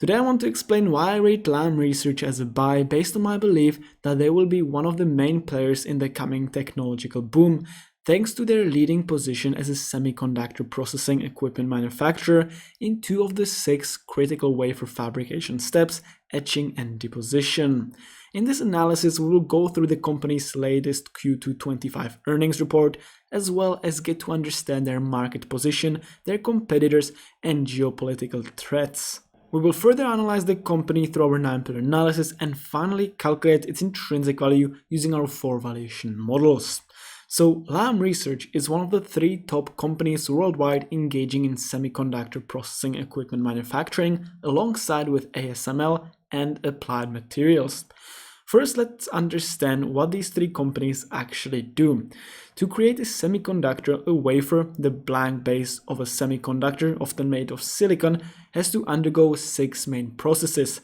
Today I want to explain why I rate Lam Research as a buy based on my belief that they will be one of the main players in the coming technological boom, thanks to their leading position as a semiconductor processing equipment manufacturer in two of the six critical wafer fabrication steps, etching and deposition. In this analysis, we will go through the company's latest Q2 25 earnings report, as well as get to understand their market position, their competitors, and geopolitical threats. We will further analyze the company through our 9-pillar analysis and finally calculate its intrinsic value using our 4 valuation models. So, Lam Research is one of the 3 top companies worldwide engaging in semiconductor processing equipment manufacturing alongside with ASML and Applied Materials. First, let's understand what these 3 companies actually do. To create a semiconductor, a wafer, the blank base of a semiconductor, often made of silicon, has to undergo 6 main processes: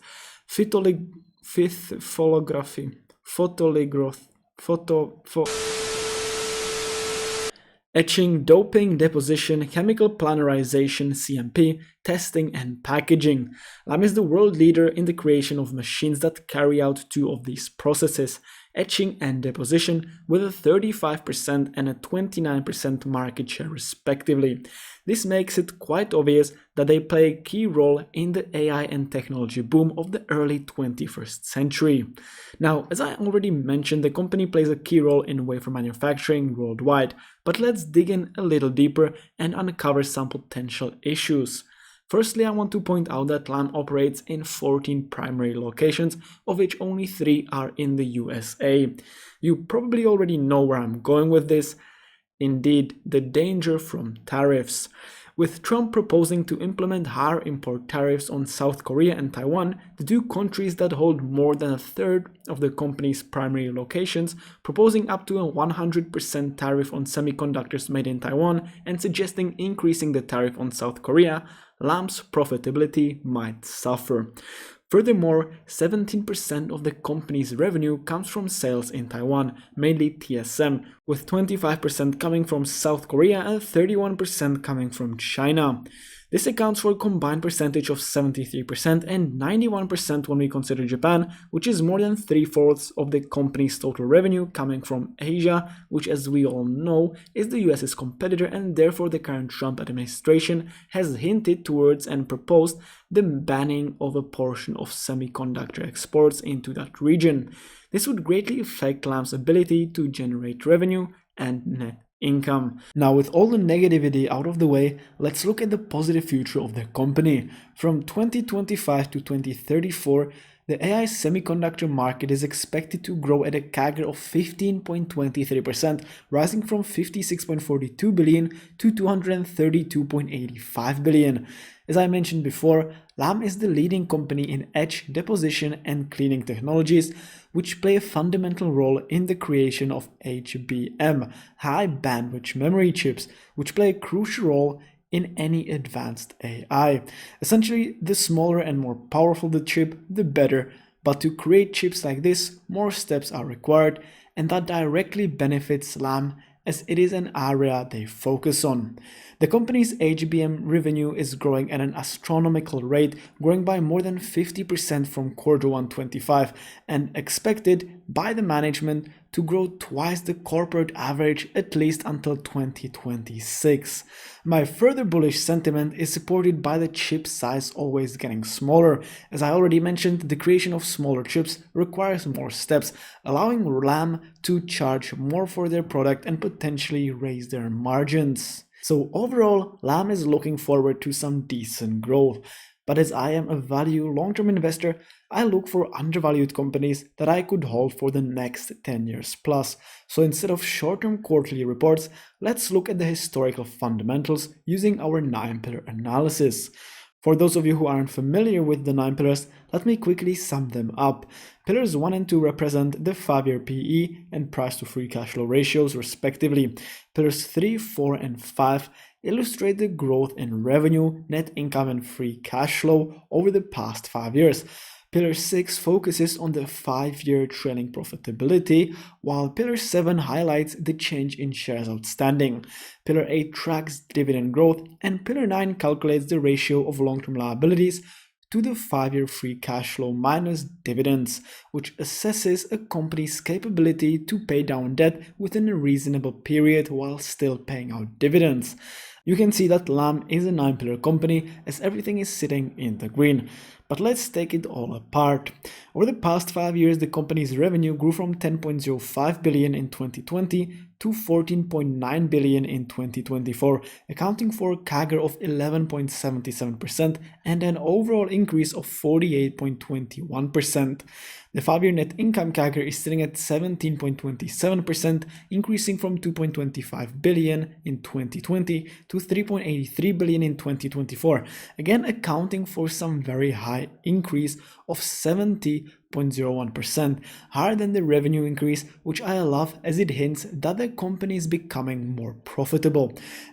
etching, doping, deposition, chemical planarization, CMP, testing, and packaging. Lam is the world leader in the creation of machines that carry out 2 of these processes, etching and deposition, with a 35% and a 29% market share respectively. This makes it quite obvious that they play a key role in the AI and technology boom of the early 21st century. Now, as I already mentioned, the company plays a key role in wafer manufacturing worldwide, but let's dig in a little deeper and uncover some potential issues. Firstly, I want to point out that Lam operates in 14 primary locations, of which only 3 are in the USA. You probably already know where I'm going with this. Indeed, the danger from tariffs. With Trump proposing to implement higher import tariffs on South Korea and Taiwan, the 2 countries that hold more than a third of the company's primary locations, proposing up to a 100% tariff on semiconductors made in Taiwan and suggesting increasing the tariff on South Korea, Lam's profitability might suffer. Furthermore, 17% of the company's revenue comes from sales in Taiwan, mainly TSM, with 25% coming from South Korea and 31% coming from China. This accounts for a combined percentage of 73% and 91% when we consider Japan, which is more than 3/4 of the company's total revenue coming from Asia, which, as we all know, is the US's competitor, and therefore the current Trump administration has hinted towards and proposed the banning of a portion of semiconductor exports into that region. This would greatly affect Lam's ability to generate revenue and net income. Now, with all the negativity out of the way, let's look at the positive future of the company. From 2025 to 2034, the AI semiconductor market is expected to grow at a CAGR of 15.23%, rising from 56.42 billion to 232.85 billion. As I mentioned before, Lam is the leading company in etch, deposition, and cleaning technologies, which play a fundamental role in the creation of HBM, high bandwidth memory chips, which play a crucial role in any advanced AI. Essentially, the smaller and more powerful the chip, the better. But to create chips like this, more steps are required, and that directly benefits Lam, as it is an area they focus on. The company's HBM revenue is growing at an astronomical rate, growing by more than 50% from Q1 25, and expected by the management to grow twice the corporate average at least until 2026. My further bullish sentiment is supported by the chip size always getting smaller. As I already mentioned, the creation of smaller chips requires more steps, allowing Lam to charge more for their product and potentially raise their margins. So overall, Lam is looking forward to some decent growth. But as I am a value long-term investor, I look for undervalued companies that I could hold for the next 10 years plus. So instead of short-term quarterly reports, let's look at the historical fundamentals using our 9-pillar analysis. For those of you who aren't familiar with the 9 pillars, let me quickly sum them up. Pillars 1 and 2 represent the 5-year PE and price to free cash flow ratios respectively. Pillars 3, 4, and 5 illustrate the growth in revenue, net income, and free cash flow over the past 5 years. Pillar 6 focuses on the 5-year trailing profitability, while Pillar 7 highlights the change in shares outstanding. Pillar 8 tracks dividend growth, and Pillar 9 calculates the ratio of long-term liabilities to the 5-year free cash flow minus dividends, which assesses a company's capability to pay down debt within a reasonable period while still paying out dividends. You can see that Lam is a 9-pillar company as everything is sitting in the green. But let's take it all apart. Over the past 5 years, the company's revenue grew from 10.05 billion in 2020 to 14.9 billion in 2024, accounting for a CAGR of 11.77% and an overall increase of 48.21%. The 5-year net income CAGR is sitting at 17.27%, increasing from 2.25 billion in 2020 to 3.83 billion in 2024, again accounting for some very high increase of 70.01%, higher than the revenue increase, which I love as it hints that the company is becoming more profitable.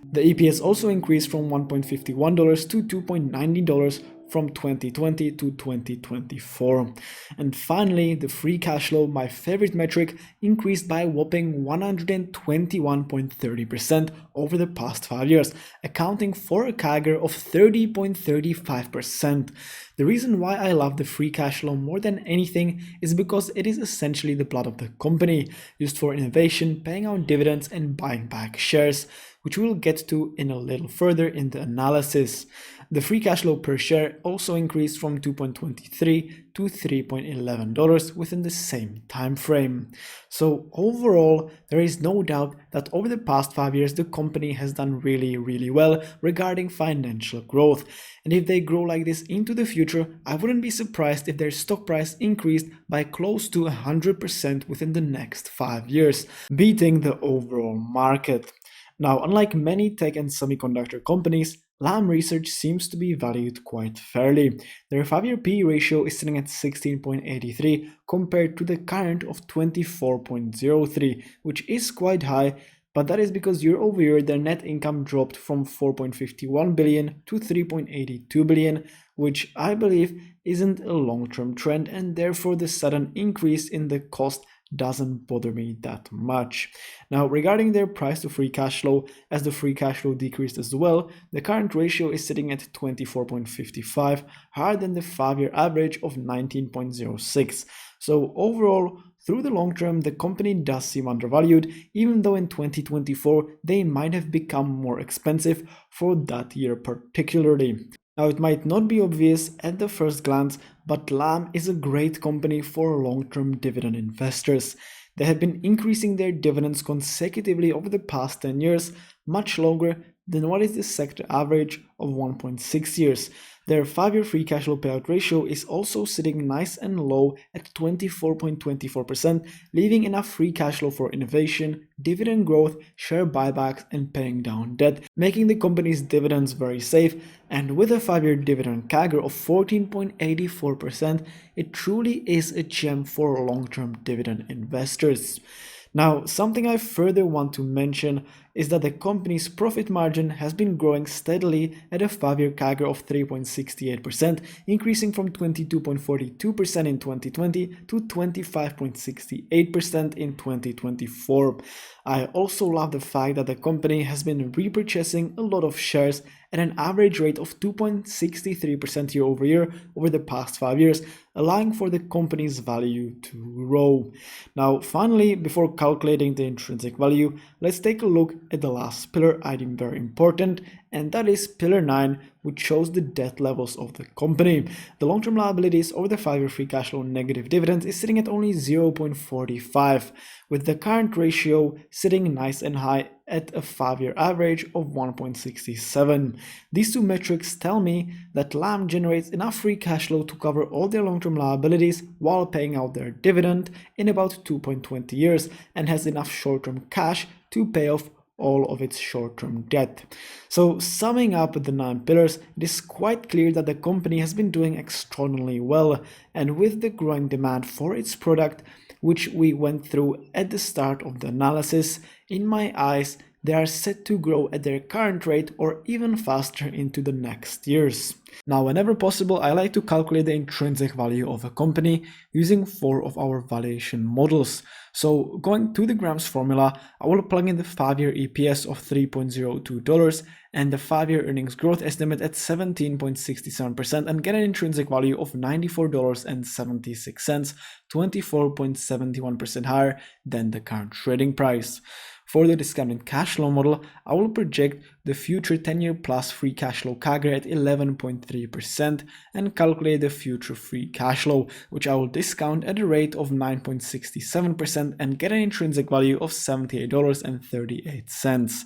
The EPS also increased from $1.51 to $2.90 from 2020 to 2024. And finally, the free cash flow, my favorite metric, increased by a whopping 121.30% over the past 5 years, accounting for a CAGR of 30.35%. The reason why I love the free cash flow more than anything is because it is essentially the blood of the company, used for innovation, paying out dividends, and buying back shares, which we'll get to in a little further in the analysis. The free cash flow per share also increased from $2.23 to $3.11 within the same time frame. So overall, there is no doubt that over the past 5 years, the company has done really well regarding financial growth. And if they grow like this into the future, I wouldn't be surprised if their stock price increased by close to 100% within the next 5 years, beating the overall market. Now, unlike many tech and semiconductor companies, Lam Research seems to be valued quite fairly. Their 5-year PE ratio is sitting at 16.83 compared to the current of 24.03, which is quite high, but that is because year over year their net income dropped from 4.51 billion to 3.82 billion, which I believe isn't a long-term trend, and therefore the sudden increase in the cost doesn't bother me that much. Now, regarding their price to free cash flow, as the free cash flow decreased as well, the current ratio is sitting at 24.55, higher than the 5-year average of 19.06. So overall, through the long term, the company does seem undervalued, even though in 2024 they might have become more expensive for that year particularly. Now, it might not be obvious at the first glance, but Lam is a great company for long-term dividend investors. They have been increasing their dividends consecutively over the past 10 years, much longer than what is the sector average of 1.6 years. Their 5-year free cash flow payout ratio is also sitting nice and low at 24.24%, leaving enough free cash flow for innovation, dividend growth, share buybacks, and paying down debt, making the company's dividends very safe. And with a 5-year dividend CAGR of 14.84%, it truly is a gem for long-term dividend investors. Now, something I further want to mention is that the company's profit margin has been growing steadily at a 5-year CAGR of 3.68%, increasing from 22.42% in 2020 to 25.68% in 2024. I also love the fact that the company has been repurchasing a lot of shares at an average rate of 2.63% year over year over the past 5 years, allowing for the company's value to grow. Now, finally, before calculating the intrinsic value, let's take a look at the last pillar I deem very important, and that is pillar 9, which shows the debt levels of the company. The long-term liabilities over the 5-year free cash flow negative dividends is sitting at only 0.45, with the current ratio sitting nice and high at a 5-year average of 1.67. These two metrics tell me that Lam generates enough free cash flow to cover all their long-term liabilities while paying out their dividend in about 2.20 years, and has enough short-term cash to pay off all of its short-term debt. So summing up the 9 pillars, it is quite clear that the company has been doing extraordinarily well, and with the growing demand for its product, which we went through at the start of the analysis, in my eyes, they are set to grow at their current rate or even faster into the next years. Now, whenever possible, I like to calculate the intrinsic value of a company using 4 of our valuation models. So going to the Graham's formula, I will plug in the 5-year EPS of $3.02 and the 5-year earnings growth estimate at 17.67% and get an intrinsic value of $94.76, 24.71% higher than the current trading price. For the discounted cash flow model, I will project the future 10-year plus free cash flow CAGR at 11.3% and calculate the future free cash flow, which I will discount at a rate of 9.67% and get an intrinsic value of $78.38.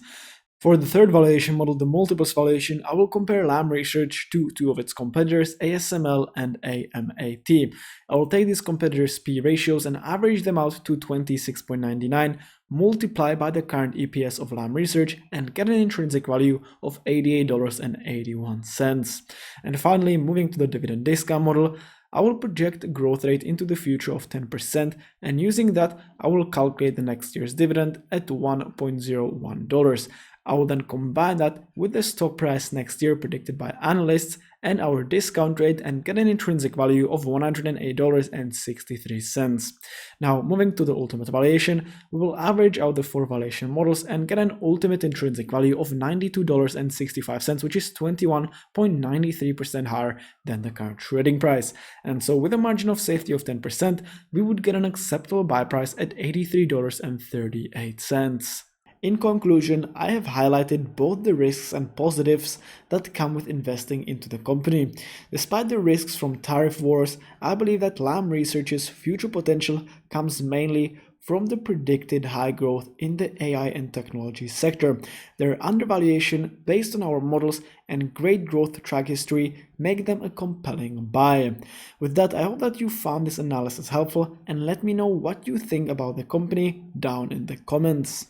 For the third valuation model, the multiples valuation, I will compare Lam Research to 2 of its competitors, ASML and AMAT. I will take these competitors' P ratios and average them out to 26.99, multiply by the current EPS of Lam Research and get an intrinsic value of $88.81. And finally, moving to the dividend discount model, I will project a growth rate into the future of 10%, and using that, I will calculate the next year's dividend at $1.01. I will then combine that with the stock price next year predicted by analysts and our discount rate and get an intrinsic value of $108.63. Now, moving to the ultimate valuation, we will average out the 4 valuation models and get an ultimate intrinsic value of $92.65, which is 21.93% higher than the current trading price. And so with a margin of safety of 10%, we would get an acceptable buy price at $83.38. In conclusion, I have highlighted both the risks and positives that come with investing into the company. Despite the risks from tariff wars, I believe that Lam Research's future potential comes mainly from the predicted high growth in the AI and technology sector. Their undervaluation based on our models and great growth track history make them a compelling buy. With that, I hope that you found this analysis helpful and let me know what you think about the company down in the comments.